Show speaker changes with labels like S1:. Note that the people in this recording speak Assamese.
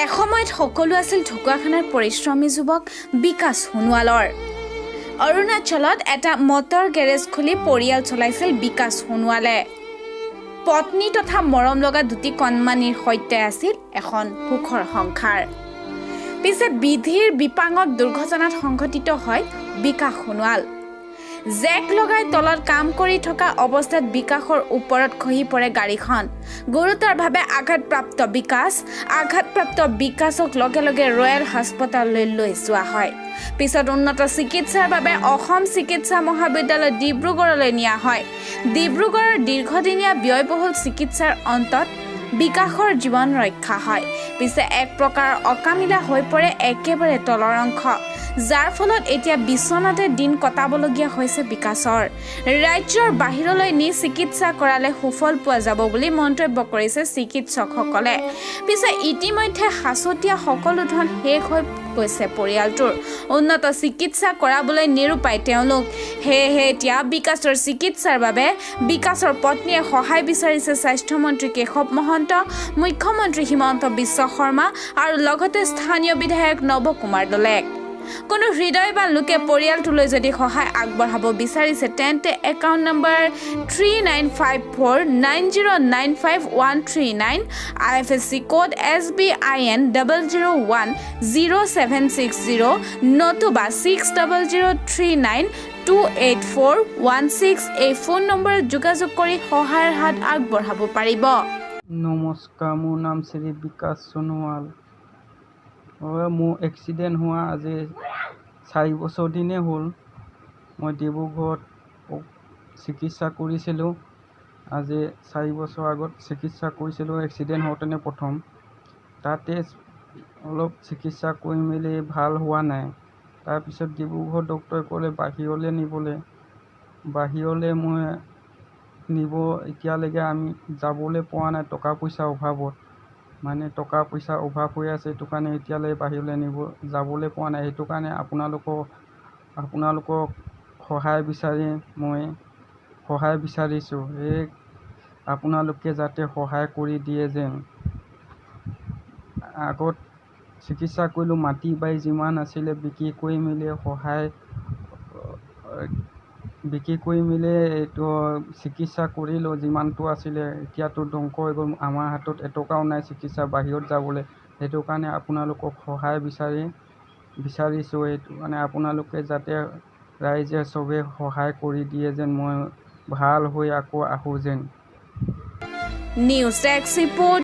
S1: এসময়ত সকলো আছিল ঢকুৱাখানাৰ পৰিশ্ৰমী যুৱক বিকাশ সোণোৱালৰ। অৰুণাচলত এটা মটৰ গেৰেজ খুলি পৰিয়াল চলাইছিল বিকাশ সোণোৱালে। পত্নী তথা মৰম লগা দুটি কণমানিৰ সৈতে আছিল এখন সুখৰ সংসাৰ। পিছে বিধিৰ বিপাঙত দুৰ্ঘটনাত সংঘটিত হয় বিকাশ সোণোৱাল। জেক লগাই তলত কাম কৰি থকা অৱস্থাত বিকাশৰ ওপৰত খহি পৰে গাড়ীখন। গুৰুতৰভাৱে আঘাতপ্ৰাপ্ত বিকাশক লগে লগে ৰয়েল হাস্পতাললৈ লৈ যোৱা হয়। পিছত উন্নত চিকিৎসাৰ বাবে অসম চিকিৎসা মহাবিদ্যালয় ডিব্ৰুগড়লৈ নিয়া হয়। ডিব্ৰুগড়ৰ দীৰ্ঘদিনীয়া ব্যয়বহুল চিকিৎসাৰ অন্তত বিকাশৰ জীৱন ৰক্ষা হয়। পিছে এক প্ৰকাৰৰ অকামিলা হৈ পৰে একেবাৰে তলৰ অংশ, যাৰ ফলত এতিয়া বিচনাতে দিন কটাবলগীয়া হৈছে বিকাশৰ। ৰাজ্যৰ বাহিৰলৈ নি চিকিৎসা কৰালে সুফল পোৱা যাব বুলি মন্তব্য কৰিছে চিকিৎসকসকলে। পিছে ইতিমধ্যে সাঁচতীয়া সকলো ধন শেষ হৈ গৈছে পৰিয়ালটোৰ। উন্নত চিকিৎসা কৰাবলৈ নিৰুপায় তেওঁলোক। সেয়েহে এতিয়া বিকাশৰ চিকিৎসাৰ বাবে বিকাশৰ পত্নীয়ে সহায় বিচাৰিছে স্বাস্থ্যমন্ত্ৰী কেশৱ মহন্ত, মুখ্যমন্ত্ৰী হিমন্ত বিশ্ব শৰ্মা আৰু লগতে স্থানীয় বিধায়ক নৱ কুমাৰ দলেক। কোনো হৃদয়বান লোকে পৰিয়ালটোলৈ যদি সহায় আগবঢ়াব বিচাৰিছে তেন্তে account number 395490951139, IFSC code SBIN 0010760 নতুবা 6003928416 এই ফোন নম্বৰত যোগাযোগ কৰি সহায়ৰ হাত আগবঢ়াব পাৰিব।
S2: নমস্কাৰ, মোৰ নাম শ্ৰী বিকাশ সোণোৱাল। মোৰ এক্সিডেণ্ট হোৱা আজি 4 বছৰ দিনেই হ'ল। মই ডিব্ৰুগড়ত চিকিৎসা কৰিছিলোঁ। আজি 4 বছৰ আগত চিকিৎসা কৰিছিলোঁ এক্সিডেণ্ট হওঁতেনে প্ৰথম। তাতে অলপ চিকিৎসা কৰি মেলি ভাল হোৱা নাই। তাৰপিছত ডিব্ৰুগড় ডক্টৰে ক'লে বাহিৰলৈ নিবলৈ। বাহিৰলৈ মই এতিয়ালৈকে আমি যাবলৈ পৰা নাই, টকা পইচাৰ অভাৱত। মানে টকা পইচাৰ অভাৱ হৈ আছে, সেইটো কাৰণে এতিয়ালৈ বাহিৰলৈ যাবলৈ পৰা নাই। সেইটো কাৰণে আপোনালোকক সহায় বিচাৰি মই সহায় বিচাৰিছোঁ। এই আপোনালোকে যাতে সহায় কৰি দিয়ে যেন। আগত চিকিৎসা কৰিলোঁ, মাটি বাৰী যিমান আছিলে বিক্ৰী কৰি মেলি এইটো চিকিৎসা কৰিলোঁ যিমানটো আছিলে। এতিয়াতো ধ্বংস হৈ গ'ল। আমাৰ হাতত এটকাও নাই চিকিৎসা বাহিৰত যাবলৈ। সেইটো কাৰণে আপোনালোকক সহায় বিচাৰিছোঁ। সেইটো কাৰণে আপোনালোকে যাতে ৰাইজে চবেই সহায় কৰি দিয়ে যেন, মই ভাল হৈ আকৌ আহোঁ যেন।
S1: News desk report.